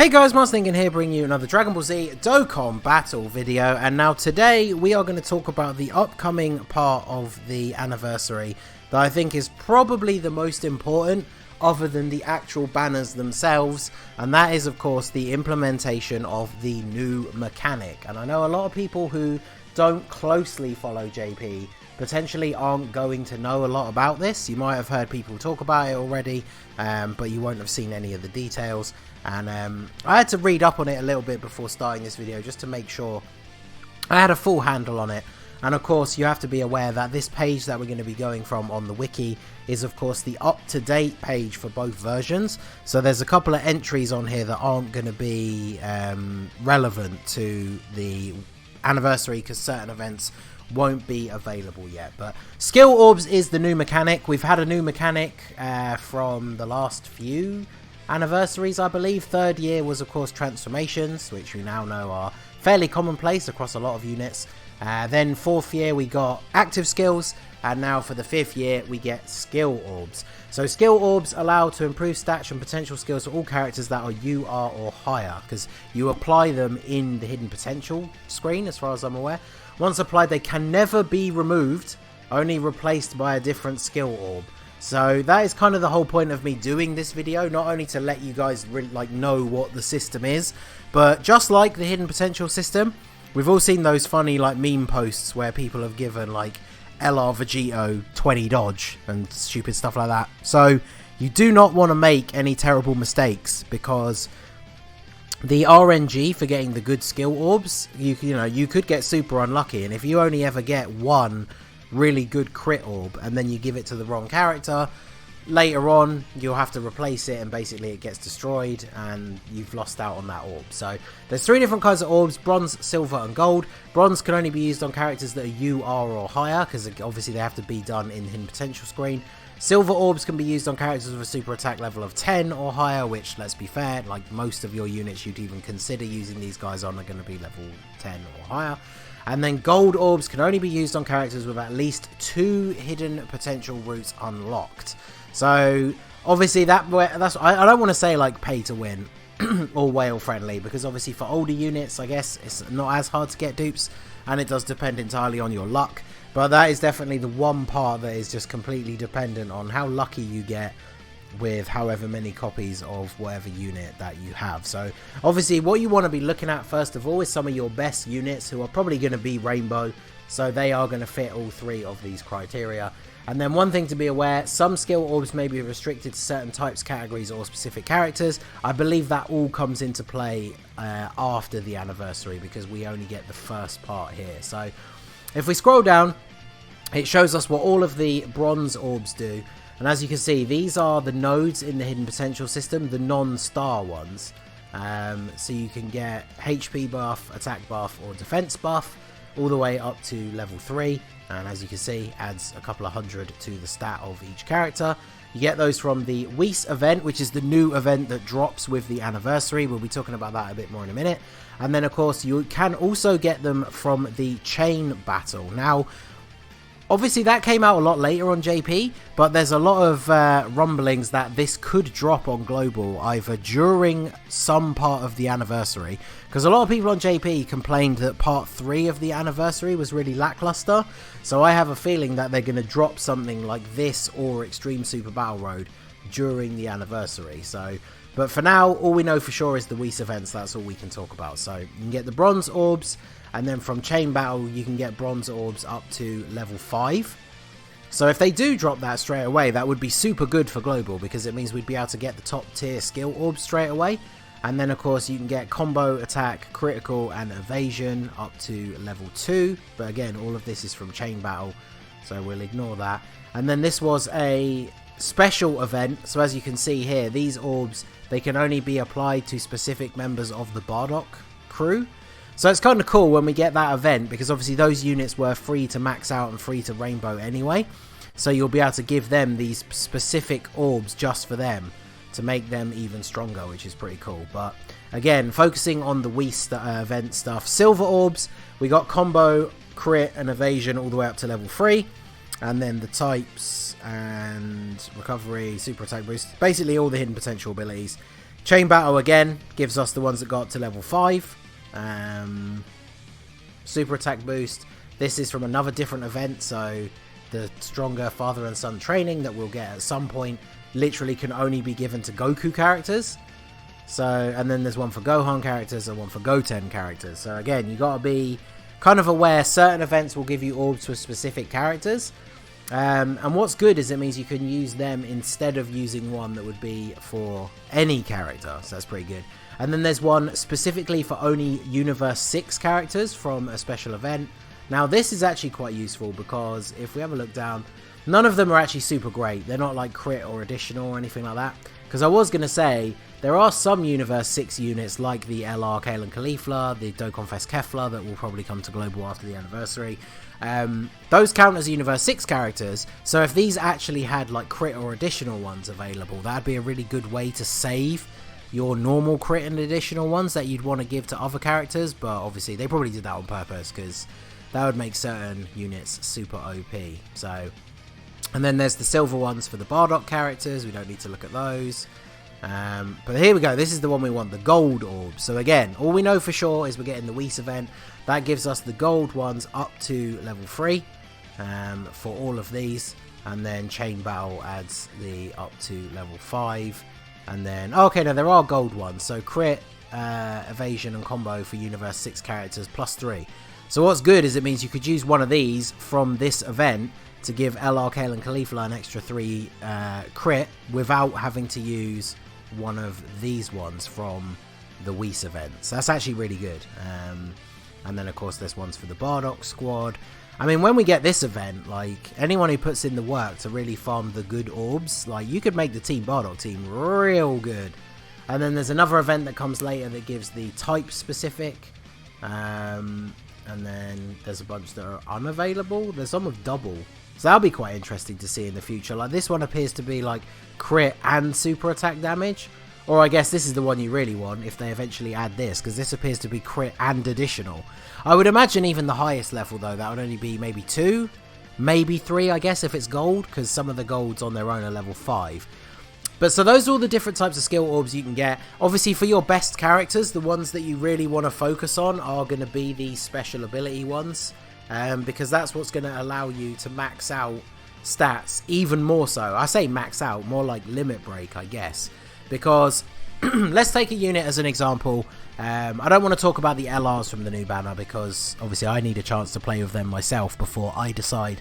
Hey guys, Thinking here, bringing you another Dragon Ball Z Dokkan battle video, and now today we are going to talk about the upcoming part of the anniversary that I think is probably the most important other than the actual banners themselves, and that is of course the implementation of the new mechanic. And I know a lot of people who don't closely follow JP potentially aren't going to know a lot about this. You might have heard people talk about it already, but you won't have seen any of the details. And I had to read up on it a little bit before starting this video just to make sure I had a full handle on it. And of course you have to be aware that this page that we're going to be going from on the wiki is of course the up-to-date page for both versions. So there's a couple of entries on here that aren't going to be relevant to the anniversary because certain events won't be available yet. But Skill Orbs is the new mechanic. We've had a new mechanic from the last few anniversaries, I believe. Third year was of course transformations, which we now know are fairly commonplace across a lot of units. Then fourth year we got active skills, and now for the fifth year we get skill orbs. So skill orbs allow to improve stats and potential skills for all characters that are UR or higher, because you apply them in the hidden potential screen as far as I'm aware. Once applied they can never be removed, only replaced by a different skill orb. So that is kind of the whole point of me doing this video, not only to let you guys know what the system is, but just like the hidden potential system, we've all seen those funny meme posts where people have given LR Vegito 20 dodge and stupid stuff like that. So you do not want to make any terrible mistakes, because the RNG for getting the good skill orbs, you could get super unlucky, and if you only ever get one really good crit orb and then you give it to the wrong character, later on you'll have to replace it and basically it gets destroyed and you've lost out on that orb. So there's three different kinds of orbs: bronze, silver and gold. Bronze can only be used on characters that are UR or higher, because obviously they have to be done in hidden potential screen. Silver orbs can be used on characters with a super attack level of 10 or higher, which, let's be fair, most of your units you'd even consider using these guys on are going to be level 10 or higher. And then gold orbs can only be used on characters with at least 2 hidden potential routes unlocked. So obviously I don't want to say pay to win or whale friendly, because obviously for older units I guess it's not as hard to get dupes, and it does depend entirely on your luck. But that is definitely the one part that is just completely dependent on how lucky you get with however many copies of whatever unit that you have. So obviously what you want to be looking at first of all is some of your best units, who are probably going to be rainbow, so they are going to fit all three of these criteria. And then one thing to be aware, some skill orbs may be restricted to certain types, categories or specific characters. I believe that all comes into play after the anniversary, because we only get the first part here. So if we scroll down, it shows us what all of the bronze orbs do. And as you can see, these are the nodes in the hidden potential system, the non-star ones. So you can get HP buff, attack buff or defense buff all the way up to level 3. And as you can see, adds a couple of hundred to the stat of each character. You get those from the Whis event, which is the new event that drops with the anniversary. We'll be talking about that a bit more in a minute. And then of course you can also get them from the chain battle. Now obviously that came out a lot later on JP, but there's a lot of rumblings that this could drop on global either during some part of the anniversary, because a lot of people on JP complained that part 3 of the anniversary was really lackluster. So I have a feeling that they're going to drop something like this or Extreme Super Battle Road during the anniversary. So, but for now, all we know for sure is the Whis events. That's all we can talk about. So you can get the bronze orbs, and then from chain battle you can get bronze orbs up to level 5. So if they do drop that straight away, that would be super good for global, because it means we'd be able to get the top tier skill orbs straight away. And then of course you can get combo, attack, critical and evasion up to level 2. But again, all of this is from chain battle, so we'll ignore that. And then this was a special event, so as you can see here, these orbs, they can only be applied to specific members of the Bardock crew. So it's kind of cool when we get that event, because obviously those units were free to max out and free to rainbow anyway. So you'll be able to give them these specific orbs just for them to make them even stronger, which is pretty cool. But again, focusing on the Whis event stuff, silver orbs, we got combo, crit and evasion all the way up to level 3. And then the types and recovery, super attack boost, basically all the hidden potential abilities Chain Battle again gives us the ones that got up to level 5. Super attack boost. This is from another different event, so the stronger father and son training that we'll get at some point literally can only be given to Goku characters. So, and then there's one for Gohan characters and one for Goten characters. So again, you gotta be kind of aware certain events will give you orbs for specific characters. And what's good is it means you can use them instead of using one that would be for any character. So that's pretty good. And then there's one specifically for only Universe 6 characters from a special event. Now this is actually quite useful because if we have a look down, none of them are actually super great. They're not like crit or additional or anything like that. Because I was going to say, there are some Universe 6 units like the LR Kale and Caulifla, the Dokkan Fest Kefla that will probably come to Global after the anniversary. Those count as Universe 6 characters, so if these actually had like crit or additional ones available, that'd be a really good way to save your normal crit and additional ones that you'd want to give to other characters, but obviously they probably did that on purpose because that would make certain units super OP. So, and then there's the silver ones for the Bardock characters, we don't need to look at those. But here we go, this is the one we want, the gold orbs. So again, all we know for sure is we're getting the Whis event. That gives us the gold ones up to level 3 for all of these. And then Chain Battle adds the up to level 5. And then, oh, okay, no, there are gold ones. So crit, evasion and combo for Universe 6 characters plus 3. So what's good is it means you could use one of these from this event to give LR Kale and Caulifla an extra 3 crit without having to use one of these ones from the Whis event. So that's actually really good. And then of course there's ones for the Bardock squad. I mean, when we get this event, like anyone who puts in the work to really farm the good orbs, like you could make the Team Bardock team real good. And then there's another event that comes later that gives the type specific. And then there's a bunch that are unavailable. There's some with double. So that'll be quite interesting to see in the future. Like this one appears to be like crit and super attack damage. Or I guess this is the one you really want if they eventually add this, because this appears to be crit and additional. I would imagine even the highest level though, that would only be maybe 2, maybe 3 I guess if it's gold, because some of the golds on their own are level 5. But so those are all the different types of skill orbs you can get. Obviously for your best characters, the ones that you really want to focus on are going to be the special ability ones. Because that's what's going to allow you to max out stats even more so. I say max out, more like limit break I guess. Because let's take a unit as an example. I don't want to talk about the LRs from the new banner because obviously I need a chance to play with them myself before I decide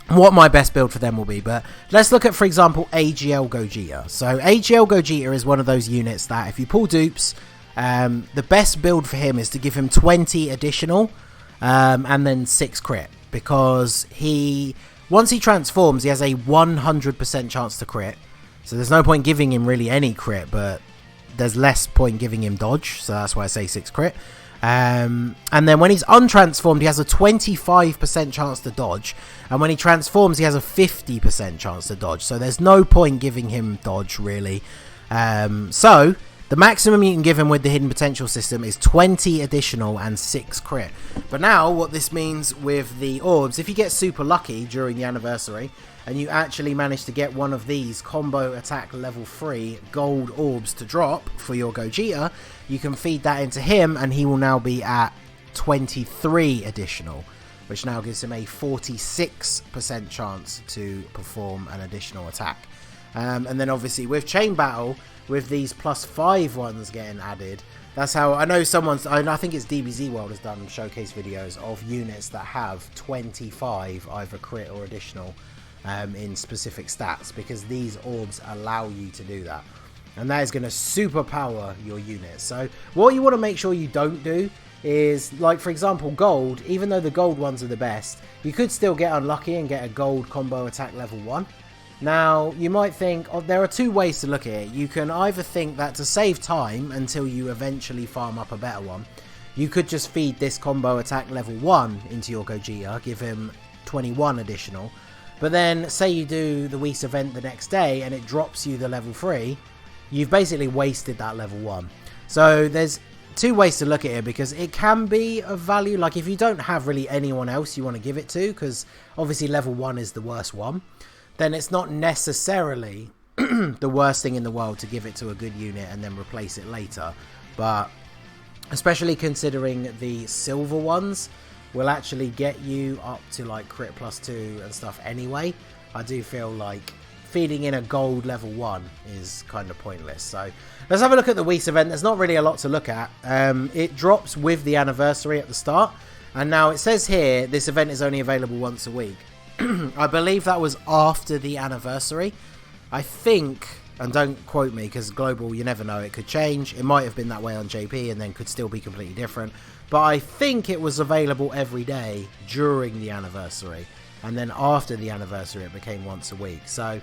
what my best build for them will be. But let's look at, for example, AGL Gogeta. So AGL Gogeta is one of those units that if you pull dupes, the best build for him is to give him 20 additional and then 6 crit. Because once he transforms, he has a 100% chance to crit. So there's no point giving him really any crit, but there's less point giving him dodge. So that's why I say 6 crit. And then when he's untransformed, he has a 25% chance to dodge. And when he transforms, he has a 50% chance to dodge. So there's no point giving him dodge, really. So the maximum you can give him with the hidden potential system is 20 additional and 6 crit. But now what this means with the orbs, if you get super lucky during the anniversary and you actually manage to get one of these combo attack level 3 gold orbs to drop for your Gogeta, you can feed that into him and he will now be at 23 additional, which now gives him a 46% chance to perform an additional attack. And then obviously with Chain Battle, with these +5 ones getting added, that's how I know I think it's DBZ World has done showcase videos of units that have 25 either crit or additional in specific stats, because these orbs allow you to do that, and that is going to superpower your units. So what you want to make sure you don't do is, like for example gold, even though the gold ones are the best, you could still get unlucky and get a gold combo attack level 1. Now you might think, there are 2 ways to look at it. You can either think that to save time until you eventually farm up a better one, you could just feed this combo attack level 1 into your Gogeta, give him 21 additional. But then, say you do the Whis event the next day and it drops you the level 3, you've basically wasted that level 1. So there's 2 ways to look at it, because it can be of value. Like if you don't have really anyone else you want to give it to, because obviously level 1 is the worst one, then it's not necessarily the worst thing in the world to give it to a good unit and then replace it later. But especially considering the silver ones will actually get you up to like crit +2 and stuff anyway, I do feel like feeding in a gold level 1 is kind of pointless. So let's have a look at the Whis event. There's not really a lot to look at. It drops with the anniversary at the start, and now it says here this event is only available once a week. I believe that was after the anniversary, I think, and don't quote me because global, you never know, it could change. It might have been that way on JP and then could still be completely different, but I think it was available every day during the anniversary, and then after the anniversary it became once a week. So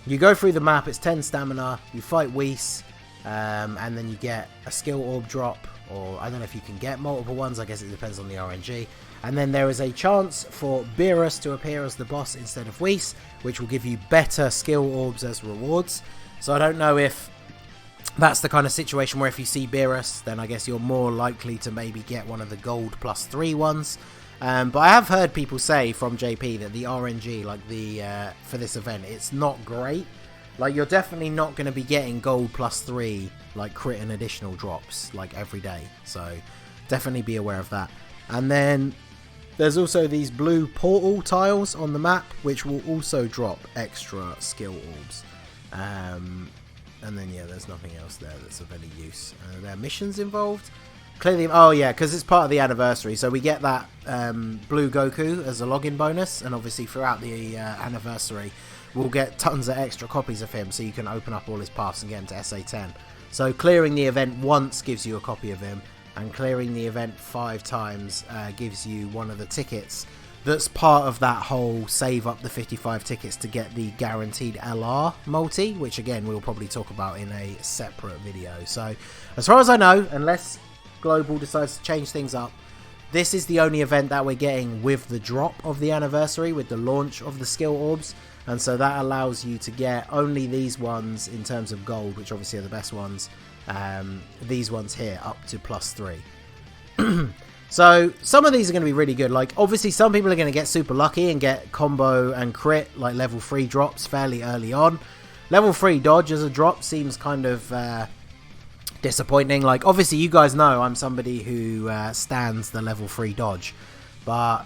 you go through the map, it's 10 stamina, you fight Whis, and then you get a skill orb drop, or I don't know if you can get multiple ones, I guess it depends on the RNG. And then there is a chance for Beerus to appear as the boss instead of Whis, which will give you better skill orbs as rewards. So I don't know if that's the kind of situation where if you see Beerus, then I guess you're more likely to maybe get one of the gold +3 ones. But I have heard people say from JP that the RNG, like for this event, it's not great. Like, you're definitely not going to be getting gold +3, like crit and additional drops, like every day. So definitely be aware of that. And then there's also these blue portal tiles on the map, which will also drop extra skill orbs. And then, yeah, there's nothing else there that's of any use. There are missions involved. Clearly, oh yeah, because it's part of the anniversary, so we get that blue Goku as a login bonus, and obviously throughout the anniversary we'll get tons of extra copies of him, so you can open up all his paths and get him to SA10. So clearing the event once gives you a copy of him, and clearing the event 5 times gives you one of the tickets that's part of that whole save up the 55 tickets to get the guaranteed LR multi, which again we'll probably talk about in a separate video. So as far as I know, unless Global decides to change things up, this is the only event that we're getting with the drop of the anniversary, with the launch of the skill orbs, and so that allows you to get only these ones in terms of gold, which obviously are the best ones. These ones here up to +3. So some of these are going to be really good. Like, obviously some people are going to get super lucky and get combo and crit, like level 3 drops fairly early on. Level 3 dodge as a drop seems kind of disappointing. Like, obviously you guys know I'm somebody who stands the level 3 dodge, but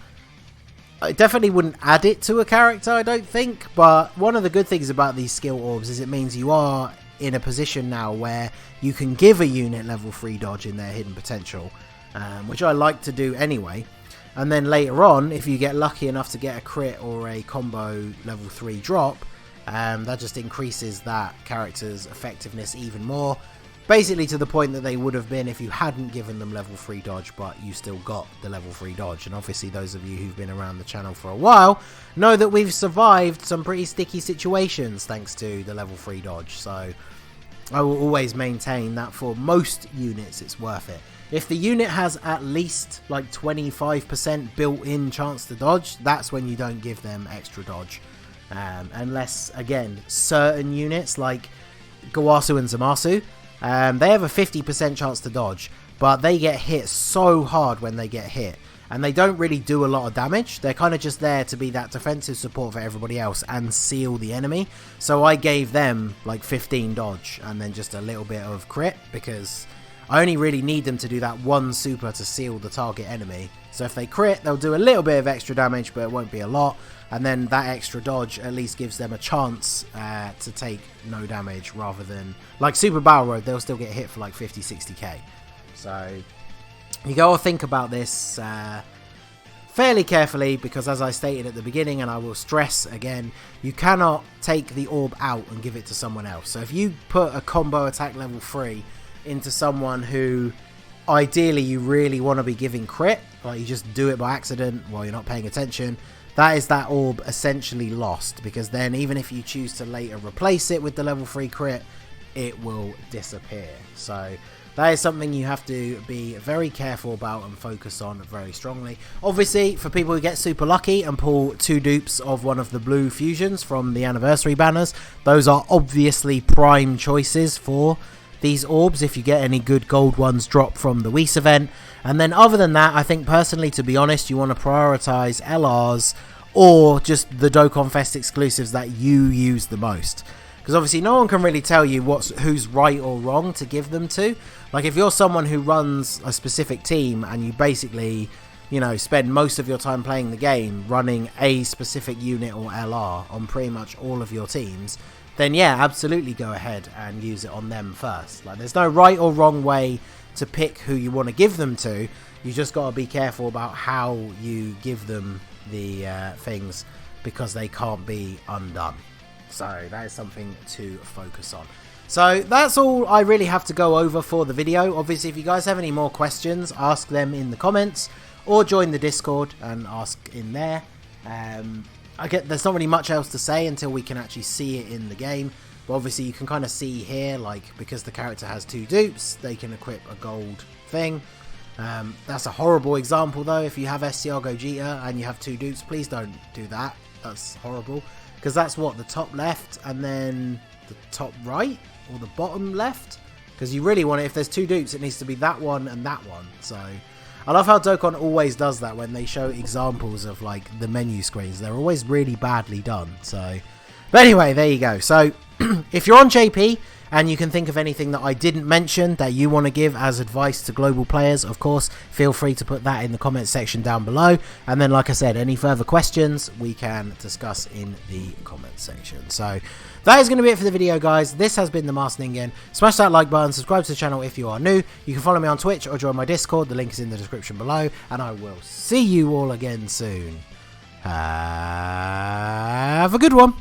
I definitely wouldn't add it to a character, I don't think. But one of the good things about these skill orbs is it means you are in a position now where you can give a unit level 3 dodge in their hidden potential, which I like to do anyway. And then later on, if you get lucky enough to get a crit or a combo level 3 drop, that just increases that character's effectiveness even more, basically to the point that they would have been if you hadn't given them level 3 dodge, but you still got the level 3 dodge. And obviously those of you who've been around the channel for a while know that we've survived some pretty sticky situations thanks to the level 3 dodge. So I will always maintain that for most units it's worth it. If the unit has at least like 25% built-in chance to dodge, that's when you don't give them extra dodge. Unless, again, certain units like Gawasu and Zamasu, they have a 50% chance to dodge, but they get hit so hard when they get hit, and they don't really do a lot of damage. They're kind of just there to be that defensive support for everybody else and seal the enemy. So I gave them like 15 dodge and then just a little bit of crit, because I only really need them to do that one super to seal the target enemy. So if they crit, they'll do a little bit of extra damage, but it won't be a lot. And then that extra dodge at least gives them a chance to take no damage, rather than like Super Battle Road, they'll still get hit for like 50-60k. So you gotta think about this fairly carefully, because as I stated at the beginning, and I will stress again, you cannot take the orb out and give it to someone else. So if you put a combo attack level 3 into someone who ideally you really want to be giving crit, like you just do it by accident while you're not paying attention, that is that orb essentially lost, because then even if you choose to later replace it with the level 3 crit, it will disappear. So that is something you have to be very careful about and focus on very strongly. Obviously, for people who get super lucky and pull 2 dupes of one of the blue fusions from the anniversary banners, those are obviously prime choices for these orbs if you get any good gold ones drop from the Whis event. And then other than that, I think personally, to be honest, you want to prioritize LRs or just the Dokkan Fest exclusives that you use the most. because obviously no one can really tell you who's right or wrong to give them to. Like if you're someone who runs a specific team and you basically, you know, spend most of your time playing the game running a specific unit or LR on pretty much all of your teams, then yeah, absolutely go ahead and use it on them first. Like there's no right or wrong way to pick who you want to give them to. You just got to be careful about how you give them the things, because they can't be undone. So that is something to focus on. So that's all I really have to go over for the video. Obviously, if you guys have any more questions, ask them in the comments or join the Discord and ask in there. There's not really much else to say until we can actually see it in the game. But obviously you can kind of see here, like, because the character has 2 dupes, they can equip a gold thing. That's a horrible example though. If you have SCR Gogeta and you have 2 dupes, please don't do that. That's horrible, because that's what, the top left and then the top right or the bottom left, because you really want it, if there's 2 dupes, it needs to be that one and that one. So I love how Dokkan always does that when they show examples of like the menu screens. They're always really badly done. So but anyway, there you go. So if you're on JP and you can think of anything that I didn't mention that you want to give as advice to global players, of course, feel free to put that in the comment section down below. And then, like I said, any further questions we can discuss in the comment section. So that is going to be it for the video, guys. This has been the Masked Ningen. Smash that like button, subscribe to the channel if you are new. You can follow me on Twitch or join my Discord. The link is in the description below. And I will see you all again soon. Have a good one.